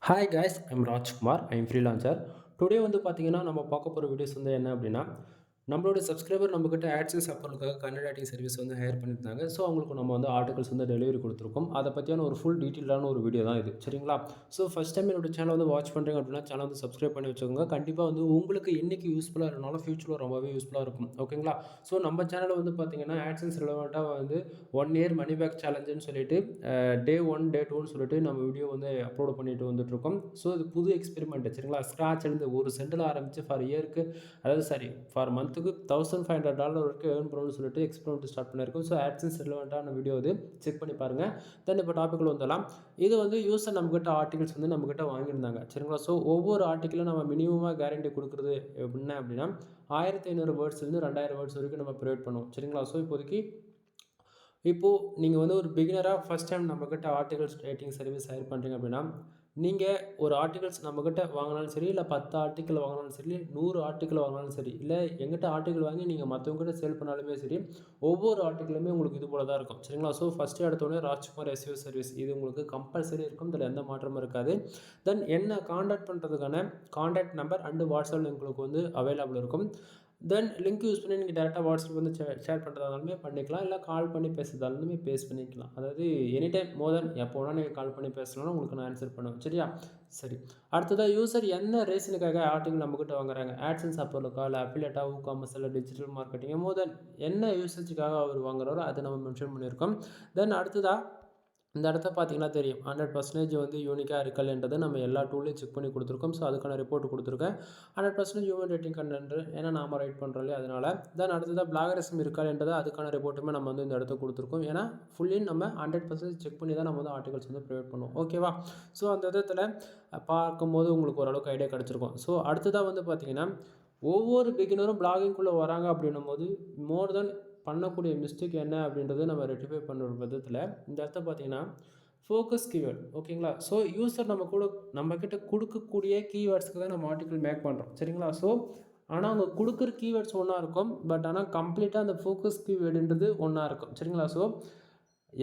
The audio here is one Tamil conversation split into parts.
Hi guys, I'm Rajkumar. I'm freelancer. Today வந்து பார்த்தீங்கன்னா, நம்ம பார்க்க போகிற வீடியோஸ் வந்து என்ன அப்படின்னா, நம்மளோட சப்ஸ்கிரைபர் நம்மக்கிட்ட ஆட்சன்ஸ் அப்ரூவலுக்காக கண்டென்ட் ரைட்டிங் சர்வீஸ் வந்து ஹையர் பண்ணியிருந்தாங்க. ஸோ அவங்களுக்கு நம்ம வந்து ஆர்டிகல்ஸ் வந்து டெலிவரி கொடுத்துருக்கோம். அதை பற்றியான ஒரு ஃபுல் டீட்டெயிலான ஒரு வீடியோ தான் இது. சரிங்களா? ஸோ ஃபஸ்ட் டைம் என்னோட சேனல் வந்து வாட்ச் பண்ணுறீங்க அப்படின்னா, சேனல் வந்து சப்ஸ்கிரைப் பண்ணி வச்சுக்கோங்க. கண்டிப்பாக வந்து உங்களுக்கு இன்றைக்கி யூஸ்ஃபுல்லாக இருந்தாலும் ஃபியூச்சரில் ரொம்பவே யூஸ்ஃபுல்லாக இருக்கும். ஓகேங்களா? ஸோ நம்ம சேனலில் வந்து பார்த்தீங்கன்னா, ஆட்சன்ஸ் ரிலவெண்ட்டாக வந்து 1 இயர் மணி பேக் சேலஞ்சுன்னு சொல்லிட்டு டே 1 டே 2ன்னு சொல்லிட்டு நம்ம வீடியோ வந்து அப்லோட் பண்ணிட்டு வந்துட்டுருக்கோம். ஸோ இது புது எக்ஸ்பெரிமெண்ட். சரிங்களா? ஸ்க்ராட்ச்லேருந்து ஒரு சென்டில் ஆரம்பித்து ஃபார் இயருக்கு, அதாவது சாரி ஃபார் மந்த்துக்கு $1500 வரைக்கும் ஏர்ன் பண்ணணும்னு சொல்லிட்டு எக்ஸ்பெரிமெண்ட் ஸ்டார்ட் பண்ணியிருக்கோம். ஸோ ஆட்சன்ஸ் ரிலவெண்ட்டான வீடியோ இது செக் பண்ணி பாருங்கள். தென் இப்போ டாப்பிக்கில் வந்துடலாம். இது வந்து யூஸர் நம்மக்கிட்ட ஆர்டிகல்ஸ் வந்து நம்மக்கிட்ட வாங்கியிருந்தாங்க. சரிங்களா? ஸோ ஒவ்வொரு ஆர்டிக்கிலும் நம்ம மினிமமாக கேரண்டி கொடுக்குறது என்ன அப்படின்னா 1500 வேர்ட்ஸ்லேருந்து 2000 வேர்ட்ஸ் வரைக்கும் நம்ம ப்ரொவைட் பண்ணுவோம். சரிங்களா? ஸோ இப்போது நீங்கள் வந்து ஒரு பிகினராக ஃபஸ்ட் டைம் நம்மக்கிட்ட ஆர்டிகல்ஸ் ரைட்டிங் சர்வீஸ் ஹையர் பண்ணுறீங்க அப்படின்னா, நீங்கள் ஒரு ஆர்டிகல்ஸ் நம்மக்கிட்ட வாங்கினாலும் சரி, இல்லை 10 ஆர்டிக்கல் வாங்கினாலும் சரி, 100 ஆர்டிக்கல் வாங்கினாலும் சரி, இல்லை எங்கிட்ட ஆர்டிக்கல் வாங்கி நீங்கள் மற்றவங்ககிட்ட சேல் பண்ணாலுமே சரி, ஒவ்வொரு ஆர்டிக்கலுமே உங்களுக்கு இது போல தான் இருக்கும். சரிங்களா? ஸோ ஃபஸ்ட்டு எடுத்தோடனே ராஜ்குமார் எஸ்இஓ சர்வீஸ் இது உங்களுக்கு கம்பல்சரி இருக்கும். இதில் எந்த மாற்றமும் இருக்காது. தென் என்ன காண்டாக்ட் பண்ணுறதுக்கான காண்டாக்ட் நம்பர் அண்டு வாட்ஸ்அப் உங்களுக்கு வந்து அவைலபிள் இருக்கும். தென் லிங்க் யூஸ் பண்ணி நீங்கள் டேரெக்டாக வாட்ஸ்அப் வந்து ஷேர் பண்ணுறதா இருந்தாலுமே பண்ணிக்கலாம். இல்லை கால் பண்ணி பேசுறதா இருந்தாலுமே பண்ணிக்கலாம். அதாவது எனி டைம் மோர் தென் எப்போ வேணால் நீங்கள் கால் பண்ணி பேசலாம், உங்களுக்கு நான் ஆன்சர் பண்ணுவேன். சரியா? சரி. அடுத்ததாக யூசர் என்ன ரீசனுக்காக ஆர்டிகல் நம்மக்கிட்ட வாங்குறாங்க? ஆட்சன்ஸ் அப்ரூவலுக்கா, இல்லை அஃபிலியேட்டா, காமர்ஸ், இல்லை டிஜிட்டல் மார்க்கெட்டிங், மோர் தென் என்ன யூசேஜுக்காக அவர் வாங்குறாரோ அதை நம்ம மென்ஷன் பண்ணியிருக்கோம். தென் அடுத்ததாக இந்த இடத்த பார்த்தீங்கன்னா தெரியும் 100% வந்து யூனிக்காக இருக்கலன்றதை நம்ம எல்லா டூலையும் செக் பண்ணி கொடுத்துருக்கோம். ஸோ அதுக்கான ரிப்போர்ட் கொடுத்துருக்கேன். 100% ஹியூமன் ரேட்டிங் கண்டென்ட், ஏன்னா நாம ரைட் பண்ணுறோம் இல்லையா, அதனால் தென் அடுத்ததாக பிளாகரிசம் இருக்காதுன்றதை அதுக்கான ரிப்போர்ட்டுமே நம்ம வந்து இந்த இடத்த கொடுத்துருக்கோம். ஏன்னா ஃபுல்லி நம்ம 100% செக் பண்ணி தான் நம்ம வந்து ஆர்டிகல்ஸ் வந்து ப்ரொவைட் பண்ணுவோம். ஓகேவா? ஸோ அந்த விதத்தில் பார்க்கும்போது உங்களுக்கு ஓரளவுக்கு ஐடியா கிடச்சிருக்கும். ஸோ அடுத்ததாக வந்து பார்த்தீங்கன்னா, ஒவ்வொரு பிகினரும் பிளாகிங்குள்ளே வராங்க அப்படின்னும் போது மோர் தென் பண்ணக்கூடிய மிஸ்டேக் என்ன அப்படின்றத நம்ம ரெக்டிஃபை பண்ணுற விதத்தில் இந்த இடத்த பார்த்தீங்கன்னா ஃபோக்கஸ் கீவேர்ட். ஓகேங்களா? ஸோ யூசர் நம்மக்கிட்ட கொடுக்கக்கூடிய கீவேர்ட்ஸ்க்கு தான் நம்ம ஆர்டிக்கல் மேக் பண்ணுறோம். சரிங்களா? ஸோ ஆனால் அவங்க கொடுக்குற கீவேர்ட்ஸ் ஒன்றா இருக்கும். பட் ஆனால் கம்ப்ளீட்டாக அந்த ஃபோக்கஸ் கீவேர்டுன்றது ஒன்றா இருக்கும். சரிங்களா? ஸோ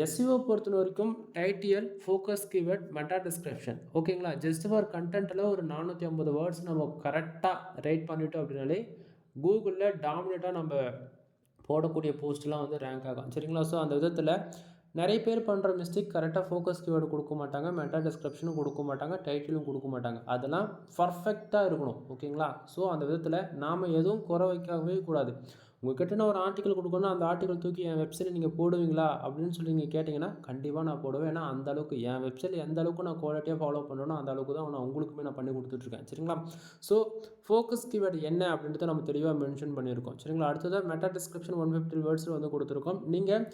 எஸ்இஓ பொறுத்த வரைக்கும் title, focus keyword, meta description. ஓகேங்களா? ஜஸ்ட் ஃபார் கண்டென்ட்டில் ஒரு 450 வேர்ட்ஸ் நம்ம கரெக்டாக ரைட் பண்ணிட்டோம் அப்படின்னாலே கூகுளில் டாமினேட்டாக நம்ம போடக்கூடிய போஸ்ட்லாம் வந்து ரேங்க் ஆகும். சரிங்களா? ஸோ அந்த விதத்தில் நிறைய பேர் பண்ணுற மிஸ்டேக் கரெக்டாக ஃபோக்கஸ் கீவேர்டு கொடுக்க மாட்டாங்க, மெட்டா டிஸ்கிரிப்ஷனும் கொடுக்க மாட்டாங்க, டைட்டிலும் கொடுக்க மாட்டாங்க. அதெல்லாம் பர்ஃபெக்டாக இருக்கணும். ஓகேங்களா? ஸோ அந்த விதத்தில் நாம் எதுவும் குறை வைக்கவே கூடாது. உங்கள்கிட்ட நான் ஒரு ஆர்டிக்கல் கொடுக்கணும், அந்த ஆர்டிக்கல் தூக்கி என் வெப்சைட்டில் நீங்கள் போடுவீங்களா அப்படின்னு சொல்லி நீங்கள் கேட்டிங்கன்னா கண்டிப்பாக நான் போடுவேன். ஏன்னா அந்த அளவுக்கு என் வெப்சைட்டில் எந்த அளவுக்கு நான் குவாலிட்டியாக ஃபாலோ பண்ணுறேனோ அந்த அளவுக்கு தான் நான் உங்களுக்குமே நான் பண்ணி கொடுத்துட்ருக்கேன். சரிங்களா? ஸோ ஃபோக்கஸ் கீவேர்டு என்ன அப்படின்றத நம்ம தெளிவாக மென்ஷன் பண்ணியிருக்கோம். சரிங்களா? அடுத்ததாக மெட்டா டிஸ்கிரிப்ஷன் 150 வேர்ட்ஸில் வந்து கொடுத்துருக்கோம். நீங்கள்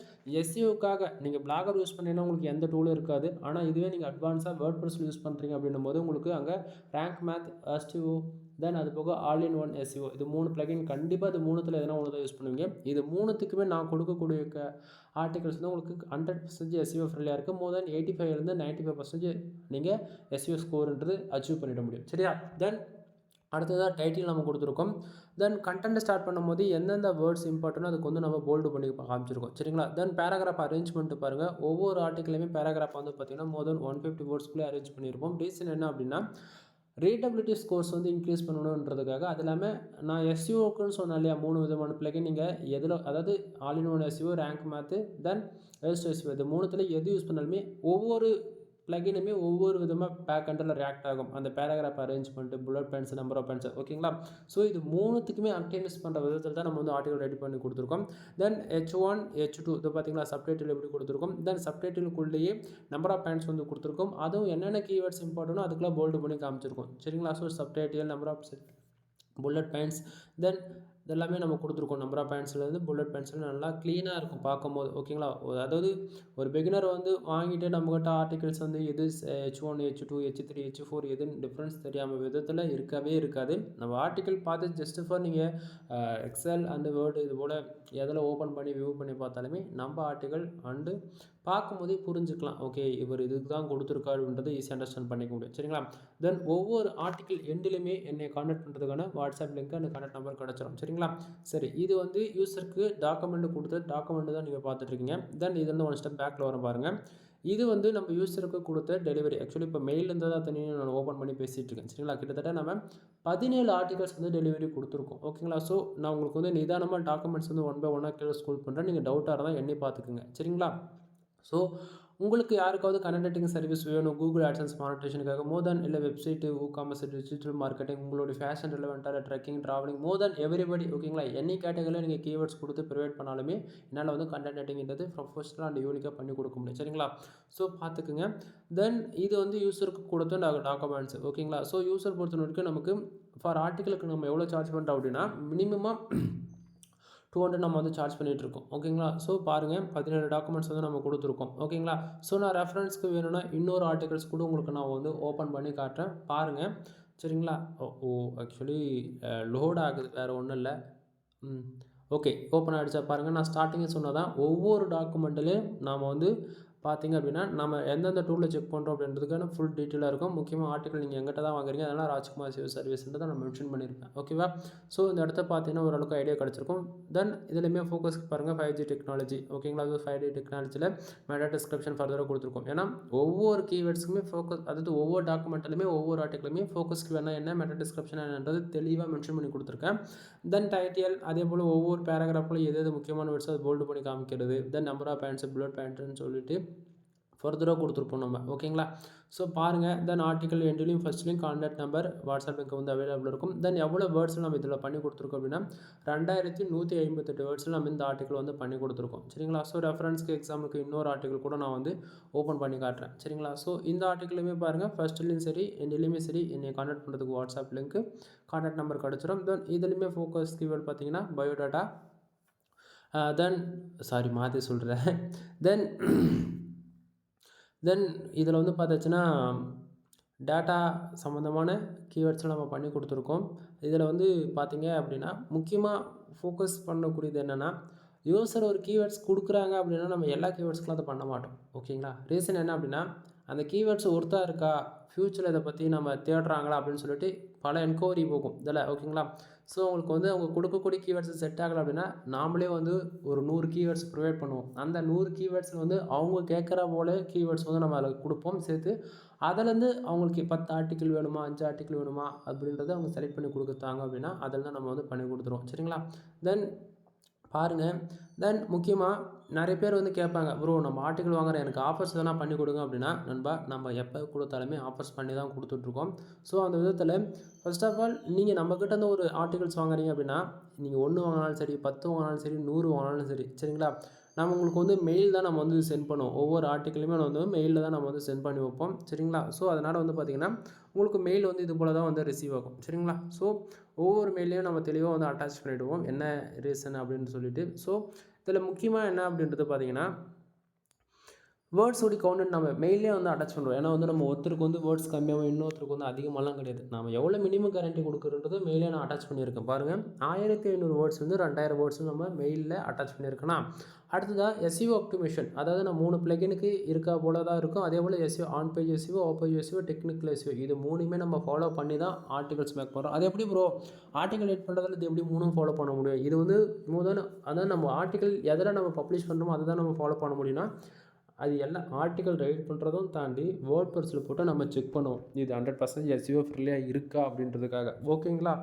எஸ்இஓக்காக நீங்கள் பிளாகர் யூஸ் பண்ணீங்கன்னா உங்களுக்கு எந்த டூலும் இருக்காது. ஆனால் இதுவே நீங்கள் அட்வான்ஸாக வேர்ட்பிரஸ் யூஸ் பண்ணுறீங்க அப்படின்னும் போது உங்களுக்கு அங்கே ரேங்க் மேத், எஸ்டிஓ, தென் அது போக ஆல் இன் ஒன் எஸ்இஓ, இது 3 பிளகின் கண்டிப்பாக இது 3த்தில் எதனா ஒன்று தான் யூஸ் பண்ணுவீங்க. இது 3த்துக்குமே நான் கொடுக்கக்கூடிய ஆர்டிகல்ஸ் வந்து உங்களுக்கு 100% எஸ்இஓ ஃப்ரெண்ட்லியாக இருக்குது. மோர் தென் 85லேருந்து 95% நீங்கள் எஸ்இஓ ஸ்கோர்ன்றது அச்சீவ் பண்ணிட முடியும். சரியா? தென் அடுத்ததாக டைட்டில் நம்ம கொடுத்துருக்கோம். தென் கண்டென்ட் ஸ்டார்ட் பண்ணும்போது எந்தெந்த வேர்ட்ஸ் இம்பார்ட்டனோ அதுக்கு வந்து நம்ம போல்டு பண்ணி காமிச்சிருக்கோம். சரிங்களா? தென் பேராகிராஃப் அரேஞ்ச்மெண்ட் பாருங்கள். ஒவ்வொரு ஆர்டிக்கலையுமே பேராகிராஃப் வந்து பார்த்திங்கன்னா மோர் தென் 150 வேர்ட்ஸ்க்குள்ளே அரேஞ்ச் பண்ணியிருப்போம். ரீசன் என்ன அப்படின்னா ரீடபிலிட்டி ஸ்கோர்ஸ் வந்து இன்க்ரீஸ் பண்ணணுன்றதுக்காக. அது இல்லாமல் நான் எஸ்இஓக்குன்னு சொன்னேன் இல்லையா, 3 விதமான பிளகின் நீங்கள் எதில், அதாவது all in one SEO, rank maths, then SEO, இது 3த்தில் எது யூஸ் பண்ணாலுமே ஒவ்வொரு பிளகினுமே ஒவ்வொரு விதமாக பேக் எண்டில் ரியாக்ட் ஆகும். அந்த paragraph arrangement, bullet points, number of points. Ah so இது 3த்துக்குமே ஆப்டிமைஸ் பண்ணுற விதத்தில் தான் நம்ம வந்து ஆர்டிகல் ரெடி பண்ணி கொடுத்துருக்கோம். தென் H1 H2 இது பார்த்தீங்களா, சப்டைட்டில் எப்படி கொடுத்துருக்கோம். தென் சப்டைட்டிலுக்குள்ளேயே நம்பர் ஆஃப் பாயிண்ட்ஸ் வந்து கொடுத்துருக்கோம். அதுவும் என்னென்ன கீவேர்ட்ஸ் இம்பார்ட்டனோ அதுக்குள்ளே போல்டு பண்ணி காமிச்சிருக்கோம். சரிங்களா? So subtitle, number of bullet points, then இதெல்லாமே நம்ம கொடுத்துருக்கோம். நம்பர் ஆஃப் பாயிண்ட்ஸ்லேருந்து புல்லட் பாயிண்ட்ஸ்லாம் நல்லா க்ளீனாக இருக்கும் பார்க்கும்போது. ஓகேங்களா? அதாவது ஒரு பிகினர் வந்து வாங்கிட்டு நம்மகிட்ட ஆர்டிகல்ஸ் வந்து எது H1 H2 H3 H4 எதுன்னு டிஃப்ரென்ஸ் தெரியாமல் விதத்தில் இருக்கவே இருக்காது. நம்ம ஆர்டிக்கல் பார்த்து ஜஸ்ட் ஃபார் நீங்கள் எக்ஸல் அண்டு வேர்டு இது போல் எதில் ஓப்பன் பண்ணி வியூ பண்ணி பார்த்தாலுமே நம்ம ஆர்டிக்கல் அண்டு பார்க்கும்போதே புரிஞ்சுக்கலாம். ஓகே, இவர் இதுக்கு தான் கொடுத்துருக்காருன்றது ஈஸியாக அண்டர்ஸ்டாண்ட் பண்ணிக்க முடியும். சரிங்களா? தென் ஒவ்வொரு ஆர்டிக்கல் எண்டிலுமே என்னை கான்டாக்ட் பண்ணுறதுக்கான வாட்ஸ்அப் லிங்க் அந்த கான்டாக்ட் நம்பர் கிடச்சிரும். சரிங்களா? சரி, இது வந்து யூசருக்கு டாக்குமெண்ட் கொடுத்து டாக்குமெண்ட் தான் நீங்கள் பார்த்துட்ருக்கீங்க. தென் இது வந்து ஒன் ஸ்டெப் பேக்கில் வர பாருங்கள். இது வந்து நம்ம யூஸருக்கு கொடுத்த டெலிவரி. ஆக்சுவலி இப்போ மெயிலேருந்து தான் தனியாக நான் ஓப்பன் பண்ணி பேசிகிட்டு இருக்கேன். சரிங்களா? கிட்டத்தட்ட நம்ம 17 ஆர்டிகல்ஸ் வந்து டெலிவரி கொடுத்துருக்கோம். ஓகேங்களா? ஸோ நான் உங்களுக்கு வந்து நிதானமாக டாக்குமெண்ட்ஸ் வந்து ஒன் பை ஒன்னாக கிளியர் ஸ்கூல் பண்ணுறேன். நீங்கள் டவுட்டாக இருந்தால் எண்ணி பார்த்துக்குங்க. சரிங்களா? ஸோ உங்களுக்கு யாருக்காவது கனெக்ட் ரைட்டிங் சர்வீஸ் வேணும் கூகுள் ஆட்சன்ஸ் மானிட்டேஷனுக்காக மோர் தென் இல்லை வெப்சைட்டு காமர்ஸ் டிஜிட்டல் மார்க்கெட்டிங் உங்களுடைய ஃபேஷன் ரிலவெண்ட்டாக ட்ரெக்கிங் ட்ராவலிங் மோர் தென் எவ்ரிபடி ஓகேங்களா எனி கேட்டகரியில் நீங்கள் கீவேர்ட்ஸ் கொடுத்து ப்ரொவைட் பண்ணாலுமே என்னால் வந்து கண்டென்ட் ரைட்டிங்கிறது ப்ரொஃபஷனல் அண்ட் யூனிக்காக பண்ணி கொடுக்க முடியும். சரிங்களா? ஸோ பார்த்துக்குங்க. தென் இது வந்து யூஸருக்கு கொடுத்த டாக்குமெண்ட்ஸ் ஓகேங்களா? ஸோ யூஸர் பொறுத்த வரைக்கும் நமக்கு ஃபார் ஆர்டிக்கலுக்கு நம்ம எவ்வளோ சார்ஜ் பண்ணுறோம் அப்படின்னா மினிமமாக 200 நம்ம வந்து சார்ஜ் பண்ணிகிட்ருக்கோம். ஓகேங்களா? ஸோ பாருங்கள் 17 டாக்குமெண்ட்ஸ் வந்து நம்ம கொடுத்துருக்கோம். ஓகேங்களா? ஸோ நான் ரெஃபரன்ஸ்க்கு வேணும்னா இன்னொரு ஆர்டிகல்ஸ் கூட உங்களுக்கு நான் வந்து ஓப்பன் பண்ணி காட்டுறேன் பாருங்கள். சரிங்களா? ஆக்சுவலி லோட் ஆகுது வேறு ஒன்றும் இல்லை. ஓகே ஓப்பன் ஆகிடுச்சா பாருங்கள். நான் ஸ்டார்டிங்கே சொன்னதான் ஒவ்வொரு டாக்குமெண்ட்லேயும் நாம் வந்து பார்த்திங்க அப்படின்னா நம்ம எந்தெந்த டூலில் செக் பண்ணுறோம் அப்படின்றதுக்கான ஃபுல் டீட்டெயிலாக இருக்கும். முக்கியமாக ஆர்டிகல் நீங்கள் எங்கிட்ட தான் வாங்குறீங்க அதனால் ராஜ்குமார் சிவில் சர்வீஸ்ன்றதை நான் மென்ஷன் பண்ணியிருப்பேன். ஓகேவா? ஸோ இந்த இடத்த பார்த்தீங்கன்னா ஓரளவுக்கு ஐடியா கிடச்சிருக்கும். தென் இதுலேயுமே ஃபோக்கஸ்க்கு பாருங்கள் 5G டெக்னாலஜி ஓகேங்களா? அது 5G டெக்னாலஜியில் மெட்டா டிஸ்கிரிப்ஷன் ஃபர்தராக கொடுத்துருக்கோம். ஏன்னா ஒவ்வொரு கீவேர்ட்ஸுக்குமே ஃபோக்கஸ் அதாவது ஒவ்வொரு டாக்குமெண்ட்லையுமே ஒவ்வொரு ஆர்டிகலுமே ஃபோக்கஸ்க்கு வேணால் என்ன மெட்டா டிஸ்கிரிப்ஷன் என்னன்றது தெளிவாக மென்ஷன் பண்ணி கொடுத்துருக்கேன். தென் டைட்டில் அதே போல் ஒவ்வொரு பேராகிராஃபில் எது முக்கியமான வேர்ட்ஸ் அது போல்டு பண்ணி காமிக்கிறது. Then number of points bullet பாயிண்ட்னு சொல்லிட்டு ஃபர்தராக கொடுத்துருப்போம் நம்ம. ஓகேங்களா? ஸோ பாருங்கள். தென் ஆர்டிக்கல் எண்ட்லையும் ஃபஸ்ட்லையும் கான்டாக்ட் நம்பர் வாட்ஸ்அப் லிங்க் வந்து அவைலபிள் இருக்கும். தென் எவ்வளோ வேர்ட்ஸ் நம்ம இதில் பண்ணி கொடுத்துருக்கோம் அப்படின்னா 2158 வேர்ட்ஸில் நம்ம இந்த ஆர்டிக்கல் வந்து பண்ணி கொடுத்துருக்கோம். சரிங்களா? ஸோ ரெஃபரன்ஸ்க்கு எக்ஸாமுக்கு இன்னொரு ஆர்டிக்கல் கூட நான் வந்து ஓப்பன் பண்ணி காட்டுறேன். சரிங்களா? ஸோ இந்த ஆர்டிக்கலுமே பாருங்கள் ஃபஸ்ட்லேயும் சரி எண்ட்லேயுமே சரி என்னை கான்டாக்ட் பண்ணுறதுக்கு வாட்ஸ்அப் லிங்க்கு கான்டாக்ட் நம்பர் கிடச்சிடும். தென் இதுலேயுமே ஃபோக்கஸ் கீவேர்ட் பார்த்தீங்கன்னா பயோடாட்டா தென் மாற்றி சொல்கிறேன். தென் இதில் வந்து பார்த்தாச்சுன்னா டேட்டா சம்மந்தமான கீவேர்ட்ஸ்லாம் நம்ம பண்ணி கொடுத்துருக்கோம். இதில் வந்து பார்த்திங்க அப்படின்னா முக்கியமாக ஃபோக்கஸ் பண்ணக்கூடியது என்னென்னா யூஸர் ஒரு கீவேர்ட்ஸ் கொடுக்குறாங்க அப்படின்னா நம்ம எல்லா கீவேர்ட்ஸ்க்கும் அதை பண்ண மாட்டோம். ஓகேங்களா? ரீசன் என்ன அப்படின்னா அந்த கீவேர்ட்ஸ் ஒர்த்தா இருக்கா ஃப்யூச்சரில் இதை பற்றி நம்ம தேடுறாங்களா அப்படின்னு சொல்லிட்டு பல என்கொயரி போகும் இதில். ஓகேங்களா? ஸோ உங்களுக்கு வந்து அவங்க கொடுக்கக்கூடிய கீவேர்ட்ஸ் செட் ஆகலை அப்படின்னா நாமளே வந்து ஒரு 100 கீவேர்ட்ஸ் ப்ரொவைட் பண்ணுவோம். அந்த 100 கீவேர்ட்ஸில் வந்து அவங்க கேட்குற போல கீவேர்ட்ஸ் வந்து நம்ம அதில் கொடுப்போம் சேர்த்து. அதிலேருந்து அவங்களுக்கு 10 ஆர்டிக்கிள் வேணுமா 5 ஆர்டிக்கிள் வேணுமா அப்படின்றத அவங்க செலக்ட் பண்ணி கொடுத்தாங்க அப்படின்னா அதில் தான் நம்ம வந்து பண்ணி கொடுத்துருவோம். சரிங்களா? தென் பாருங்கள். தென் முக்கியமாக நிறைய பேர் வந்து கேட்பாங்க ப்ரோ நம்ம ஆர்டிக்கல் வாங்குறேன் எனக்கு ஆஃபர்ஸ் எதனா பண்ணி கொடுங்க அப்படின்னா நண்பா நம்ம எப்போ கொடுத்தாலுமே ஆஃபர்ஸ் பண்ணி தான் கொடுத்துட்ருக்கோம். ஸோ அந்த விதத்தில் ஃபர்ஸ்ட் ஆஃப் ஆல் நீங்கள் நம்மக்கிட்ட இருந்து ஒரு ஆர்டிகல்ஸ் வாங்குறீங்க அப்படின்னா நீங்கள் 1 வாங்கினாலும் சரி 10 வாங்கினாலும் சரி 100 வாங்கினாலும் சரி சரிங்களா? நம்ம உங்களுக்கு வந்து மெயில் தான் நம்ம வந்து சென்ட் பண்ணுவோம். ஒவ்வொரு ஆர்டிக்கலுமே வந்து மெயிலில் தான் நம்ம வந்து சென்ட் பண்ணி வைப்போம். சரிங்களா? ஸோ அதனால் வந்து பார்த்திங்கன்னா உங்களுக்கு மெயில் வந்து இது போல் தான் வந்து ரிசீவ் ஆகும். சரிங்களா? ஸோ ஒவ்வொரு மெயிலையும் நம்ம தெளிவாக வந்து அட்டாச் பண்ணிவிடுவோம் என்ன ரீசன் அப்படின்னு சொல்லிட்டு. ஸோ இதில் முக்கியமாக என்ன அப்படின்றது பார்த்திங்கன்னா வேர்ட்ஸோடைய கவுண்ட் நம்ம மெயிலே வந்து அட்டாச் பண்ணுறோம். ஏன்னா வந்து நம்ம ஒருத்தருக்கு வந்து வேர்ட்ஸ் கம்மியாகவும் இன்னொருத்தருக்கு வந்து அதிகமாகலாம் கிடையாது. நம்ம எவ்வளோ மினிமம் கேரண்டி கொடுக்குறன்றது மெயிலே நான் அட்டாச் பண்ணியிருக்கேன். பாருங்கள் 1500 வேர்ட்ஸ் வந்து 2000 வேர்ட்ஸ் நம்ம மெயிலில் அட்டாச் பண்ணியிருக்கேன்னா அடுத்ததாக எஸ்இஓ ஆப்டிமேஷன் அதாவது நான் 3 பிளகினுக்கு இருக்கா போல தான் இருக்கும். அதே போல் SEO on page SEO off page SEO technical SEO இது 3மே நம்ம ஃபாலோ பண்ணி தான் ஆர்டிகல்ஸ் மேக் பண்ணுறோம். அது எப்படி ப்ரோ ஆர்டிகல் எட் பண்ணுறதுல இது எப்படி 3ம் ஃபாலோ பண்ண முடியும்? இது வந்து அதாவது நம்ம ஆர்டிகல் எதில் நம்ம பப்ளிஷ் பண்ணுறோமோ அதை தான் நம்ம ஃபாலோ பண்ண முடியும்னா அது எல்லாம் ஆர்டிக்கல் ரைட் பண்ணுறதும் தாண்டி வேர்ட் பர்ஸில் போட்டு நம்ம செக் பண்ணுவோம் இது 100% எஸ்இஓ ஃப்ரெண்ட்லியாக இருக்கா அப்படின்றதுக்காக. ஓகேங்களா?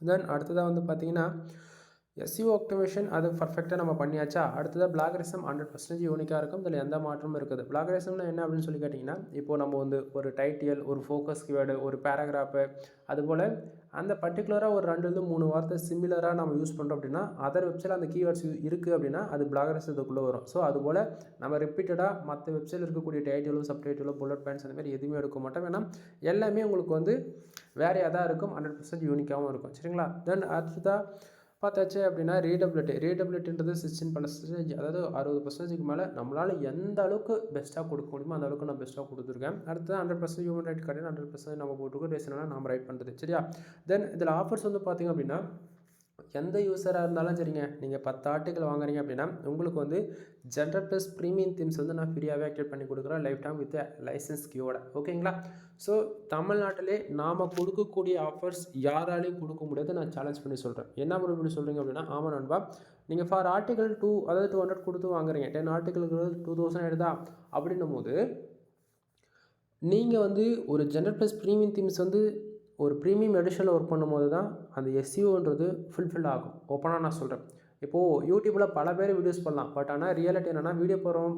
தென் அடுத்ததாக வந்து பார்த்திங்கன்னா எஸ்இஓ ஆப்டிமேஷன் அது பர்ஃபெக்டாக நம்ம பண்ணியாச்சா. அடுத்ததாக பிளாகரிசம் 100% யூனிக்காக இருக்கும். இதில் எந்த மாற்றமும் இருக்குது. பிளாகரிசம்னா என்ன அப்படின்னு சொல்லி கேட்டிங்கன்னா இப்போது நம்ம வந்து ஒரு டைட்டில் ஒரு ஃபோக்கஸ் கீவேர்டு ஒரு பேராகிராஃபு அதுபோல் அந்த பர்டிகுலராக ஒரு 2-3 வார்த்தை சிமிலராக நம்ம யூஸ் பண்ணுறோம் அப்படின்னா அதர் வெப்சைட்டில் அந்த கீவேர்ட்ஸ் இருக்குது அப்படின்னா அது பிளாகரிசத்துக்குள்ளே வரும். ஸோ அதுபோல் நம்ம ரிப்பீட்டடாக மற்ற வெப்சைட்டில் இருக்கக்கூடிய டைட்டிலோ சப்டைட்டிலோ புல்லட் பாயிண்ட்ஸ் அந்த மாதிரி எதுவுமே எடுக்க மாட்டோம். ஏன்னா எல்லாமே உங்களுக்கு வந்து வேறு எதாக இருக்கும் 100% யூனிக்காகவும் இருக்கும். சரிங்களா? தென் அடுத்ததாக பார்த்தாச்சு அப்படின்னா ரீடபிலிட்டின்றது 16% அதாவது 60%க்கு மேலே நம்மளால் எந்த அளவுக்கு பெஸ்ட்டாக கொடுக்க முடியுமோ அந்த அளவுக்கு நான் பெஸ்ட்டாக கொடுத்துருக்கேன். அடுத்தது 100% ஹியூமன் ரைட் கார்டு 100% நம்ம போட்டுருக்கோம். ரீசனாக நம்ம ரைட் பண்ணுறது. சரியா? தென் இதில் ஆஃபர்ஸ் வந்து பார்த்திங்க அப்படின்னா எந்த யூஸராக இருந்தாலும் சரிங்க நீங்கள் 10 ஆர்டிக்கல் வாங்குறீங்க அப்படின்னா உங்களுக்கு வந்து ஜென்ரல் ப்ளஸ் ப்ரீமியம் தீம்ஸ் வந்து நான் ஃப்ரீயாகவே ஆக்டிவேட் பண்ணி கொடுக்குறேன் லைஃப் டைம் வித் லைசன்ஸ் கியோட. ஓகேங்களா? ஸோ தமிழ்நாட்டிலே நாம் கொடுக்கக்கூடிய ஆஃபர்ஸ் யாராலையும் கொடுக்க முடியாது. நான் சேலஞ்ச் பண்ணி சொல்கிறேன். என்ன இப்படி சொல்கிறீங்க அப்படின்னா ஆமாம் நண்பா நீங்கள் ஃபார் ஆர்டிகல் 2 அதாவது 200 கொடுத்து வாங்குறீங்க, 10 ஆர்டிகளுக்கு 2000 எடுதா அப்படின்னும் போது நீங்கள் வந்து ஒரு ஜென்ரல் ப்ளஸ் ப்ரீமியம் தீம்ஸ் வந்து ஒரு ப்ரீமியம் எடிஷனில் ஒர்க் பண்ணும்போது தான் அந்த எஸ்இஓன்றது ஃபுல்ஃபில் ஆகும். ஓப்பனாக நான் சொல்கிறேன். இப்போது யூடியூப்பில் பல பேர் வீடியோஸ் பண்ணலாம். பட் ஆனால் ரியாலிட்டி என்னென்னா வீடியோ போகிறோம்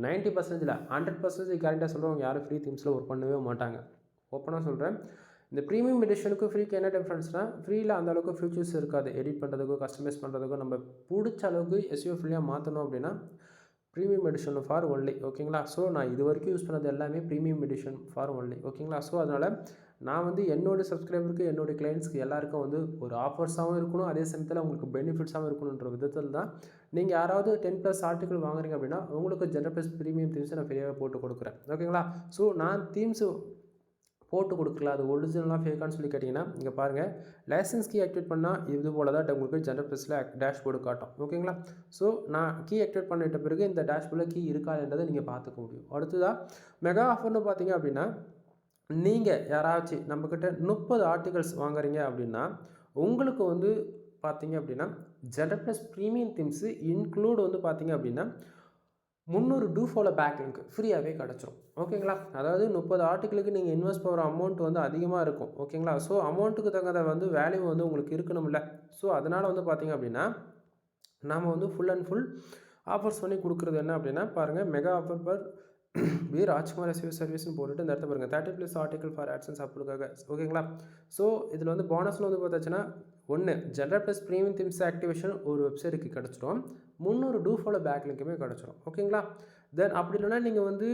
90% 100% கேரண்டியாக சொல்கிறவங்க யாரும் ஃப்ரீ தீம்ஸில் ஒர்க் பண்ணவே மாட்டாங்க. ஓப்பனாக சொல்கிறேன். இந்த ப்ரீமியம் எடிஷனுக்கும் ஃப்ரீக்கு என்ன டிஃப்ரென்ஸ்னால் ஃப்ரீயில் அந்த அளவுக்கு ஃபியூச்சர்ஸ் இருக்காது. எடிட் பண்ணுறதுக்கோ கஸ்டமைஸ் பண்ணுறதுக்கோ நம்ம பிடிச்ச அளவுக்கு எஸ்இஓ ஃப்ரீயாக மாற்றணும் அப்படின்னா ப்ரீமியம் எடிஷன் ஃபார் ஒன்லி. ஓகேங்களா? ஸோ நான் இது வரைக்கும் யூஸ் பண்ணது எல்லாமே ப்ரீமியம் எடிஷன் ஃபார் ஒன்லி. ஓகேங்களா? ஸோ அதனால் நான் வந்து என்னோடய சப்ஸ்கிரைபருக்கு என்னோடய கிளைண்ட்ஸ்க்கு எல்லாருக்கும் வந்து ஒரு ஆஃபர்ஸாகவும் இருக்கணும், அதே சமயத்தில் உங்களுக்கு பெனிஃபிட்ஸாகவும் இருக்கணுன்ற விதத்தில் தான் நீங்கள் யாராவது 10+ ஆர்டிகல் வாங்குறீங்க அப்படின்னா உங்களுக்கு ஜென்ரல் ப்ளஸ் ப்ரீமியம் தீம்ஸை நான் ஃப்ரீயாக போட்டு கொடுக்குறேன். ஓகேங்களா? ஸோ நான் தீம்ஸு போட்டு கொடுக்கல, அது ஒரிஜினலாக ஃபேக்கான்னு சொல்லி கேட்டிங்கன்னா இங்கே பாருங்கள், லைசன்ஸ் கீ ஆக்டிவேட் பண்ணால் இது போல் தான் உங்களுக்கு ஜென்ரல் ப்ளஸில் டேஷ்போர்டு காட்டும். ஓகேங்களா? ஸோ நான் கீ ஆக்டிவேட் பண்ணிட்ட பிறகு இந்த டேஷ்போர்டில் கீ இருக்காதுன்றதை நீங்கள் பார்த்துக்க முடியும். அடுத்ததாக மெகா ஆஃபர்னு பார்த்தீங்க அப்படின்னா நீங்கள் யாராச்சும் நம்மக்கிட்ட 30 ஆர்டிகல்ஸ் வாங்குறீங்க அப்படின்னா உங்களுக்கு வந்து பார்த்தீங்க அப்படின்னா general plus premium themes include வந்து பார்த்தீங்க அப்படின்னா 300 டூ ஃபாலோ பேக் லிங்க் ஃப்ரீயாகவே கிடச்சிரும். ஓகேங்களா? அதாவது 30 ஆர்டிகளுக்கு நீங்கள் இன்வெஸ்ட் பண்ணுற அமௌண்ட் வந்து அதிகமாக இருக்கும். ஓகேங்களா? ஸோ அமௌண்ட்டுக்கு தகுந்த வந்து வேல்யூ வந்து உங்களுக்கு இருக்கணும்ல. ஸோ அதனால் வந்து பார்த்தீங்க அப்படின்னா நாம் வந்து ஃபுல் அண்ட் ஃபுல் ஆஃபர்ஸ் பண்ணி கொடுக்குறது என்ன அப்படின்னா பாருங்கள், மெகா ஆஃபர் பர் பி ராஜ்குமார் எஸ்இஓ சர்வீஸ்னு போட்டுட்டு இந்த இடத்த பாருங்கள் 30+ ஆர்டிகல் ஃபார் ஆட்சன்ஸ் அப்ளுக்காக. ஓகேங்களா? ஸோ இதில் வந்து போனஸில் வந்து பார்த்தாச்சுன்னா ஒன்று general plus premium themes activation ஒரு வெப்சைட்டுக்கு கிடச்சிரும், 300 டூ ஃபாலோ பேக் லிங்க்குமே கிடச்சிரும். ஓகேங்களா? தென் அப்படி இல்லைனா நீங்கள் வந்து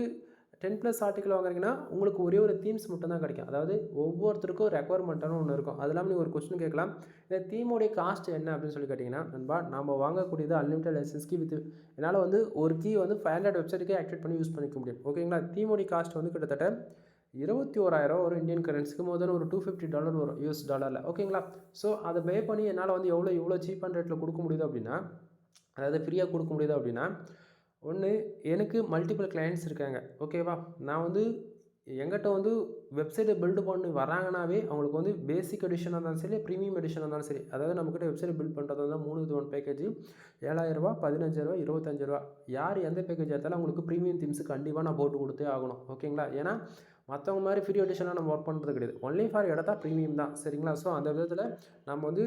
10+ ஆர்டிகல் வாங்குறீங்கன்னா உங்களுக்கு ஒரே ஒரு தீம்ஸ் மட்டும் தான் கிடைக்கும். அதாவது ஒவ்வொருத்தருக்கும் ரெக்குவயர்மெண்ட்டான ஒன்று இருக்கும். அது இல்லாமல் நீங்கள் ஒரு கொஸ்டின் கேட்கலாம், இந்த தீமோடைய காஸ்ட் என்ன அப்படின்னு சொல்லி கேட்டிங்கன்னா நண்பா, நம்ம வாங்கக்கூடியது அன்லிமிட்டட் லைசன்ஸ் கீ வித் என்னால் வந்து ஒரு கீ வந்து 500 வெப்சைட்டுக்கே ஆக்டிவேட் பண்ணி யூஸ் பண்ணிக்க முடியும். ஓகேங்களா? தீமோடைய காஸ்ட் வந்து கிட்டத்தட்ட 21,000 வரும் இந்தியன் கரன்சிக்கு, முதல்ல ஒரு $250 வரும் யூஎஸ் டாலரில். ஓகேங்களா? ஸோ அதை பே பண்ணி என்னால் வந்து எவ்வளோ சீப்பான ரேட்டில் கொடுக்க முடியுது அப்படின்னா, அதாவது ஃப்ரீயாக கொடுக்க முடியுது அப்படின்னா, ஒன்று எனக்கு மல்டிபிள் கிளைண்ட்ஸ் இருக்காங்க. ஓகேவா? நான் வந்து எங்கிட்ட வந்து வெப்சைட்டை பில்டு பண்ணி வராங்கனாவே அவங்களுக்கு வந்து பேசிக் எடிஷனாக இருந்தாலும் சரி, ப்ரீமியம் எடிஷனாக இருந்தாலும் சரி, அதாவது நம்மக்கிட்ட வெப்சைட் பில்ட் பண்ணுறது வந்து 3 விதமான பேக்கேஜ், $7,000, $15,000, $25,000. யார் எந்த பேக்கேஜ் எடுத்தாலும் அவங்களுக்கு ப்ரீமியம் தீம்ஸு கண்டிப்பாக நான் போட்டு கொடுத்தே ஆகணும். ஓகேங்களா? ஏன்னா மற்றவங்க மாதிரி ஃப்ரீ எடிஷனாக நம்ம ஒர்க் பண்ணுறது கிடையாது. ஒன்லி ஃபார் எடுத்தா ப்ரீமியம் தான். சரிங்களா? ஸோ அந்த விதத்தில் நம்ம வந்து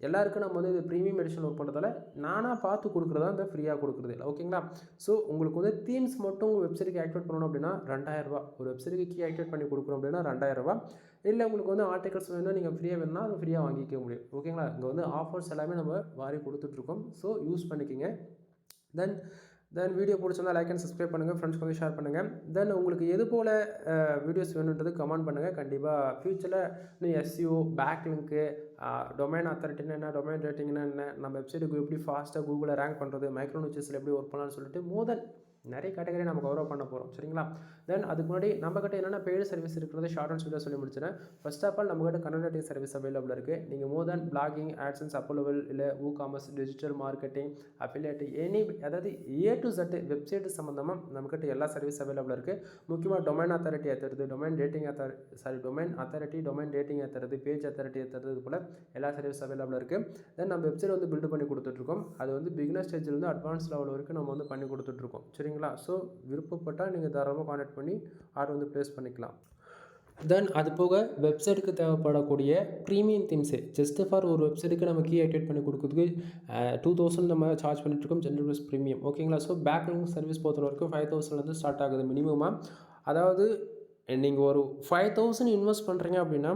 எல்லாருக்கும் நம்ம வந்து ப்ரீமியம் எடிஷன் ஒர்க் பண்ணுறதால நானாக பார்த்து கொடுக்குறதா இந்த ஃப்ரீயாக கொடுக்குறது இல்லை. ஓகேங்களா? ஸோ உங்களுக்கு வந்து தீம்ஸ் மட்டும் உங்கள் வெப்சைட்டுக்கு ஆக்டிவேட் பண்ணணும் அப்படின்னா $2,000. ஒரு வெப்சைட்டுக்கு கீ ஆக்டிவேட் பண்ணி கொடுக்குறோம் அப்படின்னா $2,000. இல்லை உங்களுக்கு வந்து ஆர்டிகல்ஸ் வேணும்னா நீங்கள் ஃப்ரீயாக வேணும்னா அது ஃப்ரீயாக வாங்கிக்க முடியும். ஓகேங்களா? இங்கே வந்து ஆஃபர்ஸ் எல்லாமே நம்ம வாரி கொடுத்துட்ருக்கோம். ஸோ யூஸ் பண்ணிக்கோங்க. தென் வீடியோ பிடிச்சிருந்தா லைக் அண்ட் சப்ஸ்கிரைப் பண்ணுங்கள், ஃப்ரெண்ட்ஸ்க்கு வந்து ஷேர் பண்ணுங்கள். தென் உங்களுக்கு எது போல் வீடியோஸ் வேணுன்றது கமெண்ட் பண்ணுங்கள். கண்டிப்பாக ஃப்யூச்சரில் இன்னும் எஸ்இஓ, பேக் லிங்க்கு, டொமைன் அத்தாரிட்டின்னு என்ன, டொமைன் ரேட்டிங்னா என்ன, நம்ம வெப்சைட்டுக்கு எப்படி ஃபாஸ்ட்டாக கூகுளில் ரேங்க் பண்ணுறது, மைக்ரோ நிச்சஸில் எப்படி ஒர்க் பண்ணலாம்னு சொல்லிட்டு நிறைய கேட்டகரி நம்ம கவர் பண்ண போகிறோம். சரிங்களா? தென் அதுக்கு முன்னாடி நம்மக்கிட்ட என்னென்ன பெய்டு சர்வீஸ் இருக்கிறது ஷார்ட் அண்ட் ஸ்வீட்டாக சொல்லி முடிச்சிடறேன். ஃபர்ஸ்ட் ஆஃப் ஆல் நம்மக்கிட்ட கன்டென்ட் சர்வீஸ் அவைலபிள் இருக்குது. நீங்கள் மோர் தென் பிளாகிங், ஆட்சன்ஸ், அப்போலெவல், இல்லை காமர்ஸ், டிஜிட்டல் மார்க்கெட்டிங், அஃபிலியேட், அதாவது A to Z வெப்சைட் சம்மந்தமாக நம்மக்கிட்ட எல்லா சர்வீஸ் அவைலபிள் இருக்குது. முக்கியமாக டொமைன் அத்தாரிட்டி ஏற்றுறது, டொமைன் அத்தாரிட்டி, டொமைன் ரேட்டிங் ஏற்றுறது, பேஜ் அத்தாரிட்டி ஏற்றுறது, இது போல் எல்லா சர்வீஸ் அவைலபிள் இருக்குது. தென் நம்ம வெப்சைட் வந்து பில்டு பண்ணி கொடுத்துட்ருக்கோம். அது வந்து பிகினர் ஸ்டேஜிலேருந்து அட்வான்ஸ் லெவல் வரைக்கும் நம்ம வந்து பண்ணி கொடுத்துட்ருக்கோம். சரிங்களா? ஸோ விருப்பப்பட்டால் நீங்கள் தாராளமாக கான்டாக்ட் பண்ணி ஆர்டர் வந்து ப்ளேஸ் பண்ணிக்கலாம். தென் அது போக வெப்சைட்டுக்கு தேவைப்படக்கூடிய ப்ரீமியம் தீம்ஸு ஜஸ்ட் ஃபார் ஒரு வெப்சைட்டுக்கு நம்ம கீ ஆக்டிவேட் பண்ணி கொடுக்குறதுக்கு 2000 நம்ம சார்ஜ் பண்ணிட்டுருக்கோம் ஜென்ரல் ப்ளஸ் ப்ரீமியம். ஓகேங்களா? ஸோ பேக் லிங்க் சர்வீஸ் பொறுத்த வரைக்கும் 5,000 ஸ்டார்ட் ஆகுது மினிமமாக. அதாவது நீங்கள் ஒரு 5,000 இன்வெஸ்ட் பண்ணுறீங்க அப்படின்னா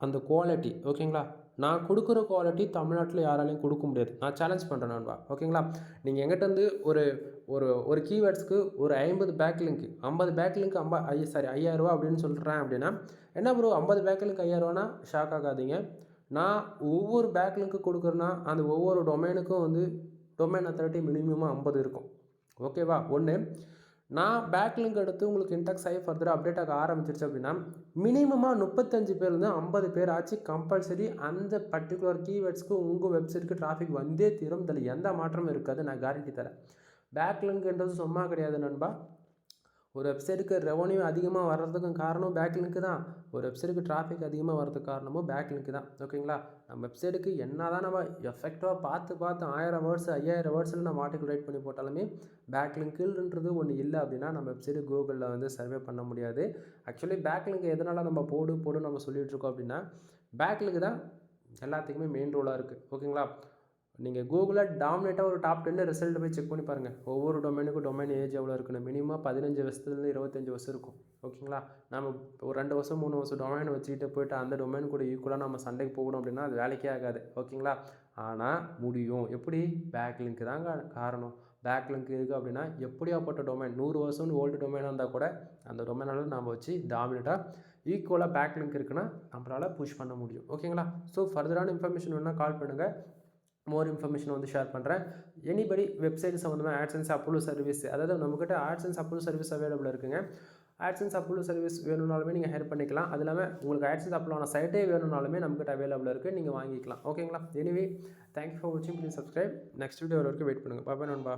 அந்த குவாலிட்டி, ஓகேங்களா, நான் கொடுக்குற குவாலிட்டி தமிழ்நாட்டில் யாராலையும் கொடுக்க முடியாது. நான் சேலஞ்ச் பண்ணுறேன் நண்பா. ஓகேங்களா? நீங்கள் எங்கிட்ட வந்து ஒரு கீவேர்ட்ஸ்க்கு ஒரு 50 பேக் லிங்க், 50 பேக் லிங்க் 5,000 அப்படின்னு சொல்கிறேன் அப்படின்னா என்ன ப்ரோ 50 பேக் லிங்க் 5,000 ஷாக் ஆகாதீங்க. நான் ஒவ்வொரு பேக் லிங்க்கு கொடுக்குறேன்னா அந்த ஒவ்வொரு டொமைனுக்கும் வந்து டொமைன் அத்தாரிட்டி மினிமமாக 50 இருக்கும். ஓகேவா? ஒன்று நான் பேக் லிங்க் எடுத்து உங்களுக்கு இன்டெக்ஸ் ஆகி ஃபர்தராக அப்டேட் ஆக ஆரம்பிச்சிருச்சு அப்படின்னா மினிமமாக 35 பேர்லேருந்து 50 பேர் ஆச்சு கம்பல்சரி அந்த பர்டிகுலர் கீவேர்ட்ஸ்க்கு உங்கள் வெப்சைட்டுக்கு டிராஃபிக் வந்தே தீரும். இதில் எந்த மாற்றமும் இருக்காது, நான் கேரண்டி தரேன். பேக் லிங்க்ன்றது சும்மா கிடையாது நண்பா. ஒரு வெப்சைட்டுக்கு ரெவன்யூ அதிகமாக வர்றதுக்கும் காரணம் பேக்லிங்க்கு தான். ஒரு வெப்சைட்டுக்கு டிராஃபிக் அதிகமாக வர்றதுக்கு காரணமும் பேக்லிங்க்கு தான். ஓகேங்களா? நம்ம வெப்சைட்டுக்கு என்ன தான் நம்ம எஃபெக்டிவாக பார்த்து 1000 வேர்ட்ஸ் 5000 வேர்ட்ஸில் நம்ம ஆர்டிக்கல் ரைட் பண்ணி போட்டாலுமே பேக்லிங்க்குன்றது ஒன்று இல்லை அப்படின்னா நம்ம வெப்சைட்டு கூகுளில் வந்து சர்வே பண்ண முடியாது. ஆக்சுவலி பேக்லிங்க் எதனால் நம்ம போடு நம்ம சொல்லிகிட்டு இருக்கோம் அப்படின்னா பேக்லிங்க் தான் எல்லாத்துக்குமே மெயின் ரோலாக இருக்குது. ஓகேங்களா? நீங்கள் கூகுளில் டாமினேட்டாக ஒரு டாப் 10 ரிசல்ட் போய் செக் பண்ணி பாருங்கள். ஒவ்வொரு டொமைனுக்கும் டொமைன் ஏஜ் எவ்வளோ இருக்குன்னு மினிமம் 15 வருஷத்துலேருந்து 25 வருஷம் இருக்கும். ஓகேங்களா? நம்ம ஒரு 2 வருஷம் 3 வருஷம் டொமைனை வச்சுக்கிட்டு போய்ட்டு அந்த டொமைன் கூட ஈக்குவலாக நம்ம சண்டைக்கு போகணும் அப்படின்னா அது வேலைக்கே ஆகாது. ஓகேங்களா? ஆனால் முடியும். எப்படி? பேக்லிங்க் தாங்க காரணம். பேக்லிங்க் இருக்குது அப்படின்னா எப்படியாப்பட்ட டொமைன் 100 வருஷம் ஓல்டு டொமைனாக இருந்தால் கூட அந்த டொமைனால நம்ம வச்சு டாமினேட்டாக ஈக்குவலாக பேக்லிங்க் இருக்குன்னா நம்மளால் புஷ் பண்ண முடியும். ஓகேங்களா? ஸோ ஃபர்தரான இன்ஃபர்மேஷன் வேணால் கால் பண்ணுங்கள். மோர் இன்ஃபர்மேஷன் வந்து ஷேர் பண்ணுறேன். எனிபடி வெப்சைட் சம்மந்தமாக ஆட்சன்ஸ் அப்ரூவல் சர்வீஸ், அதாவது நம்மக்கிட்ட ஆட்சன்ஸ் அப்ரூவல் சர்வீஸ் அவைலபிள் இருக்குங்க. ஆட்சன்ஸ் அப்ரூவல் சர்வீஸ் வேணும்னாலுமே நீங்கள் ஹையர் பண்ணிக்கலாம். அது இல்லாமல் உங்களுக்கு ஆட்சன்ஸ் அப்ரூவல் ஆன சைட்டே வேணும்னாலுமே நம்மக்கிட்ட அவைலபிள் இருக்குது, நீங்கள் வாங்கிக்கலாம். ஓகேங்களா? எனிவே தேங்க்யூ ஃபார் வாட்சிங். Please subscribe. நெக்ஸ்ட் வீடியோ வரைக்கும் வெயிட் பண்ணுங்கள். பாய் நண்பா.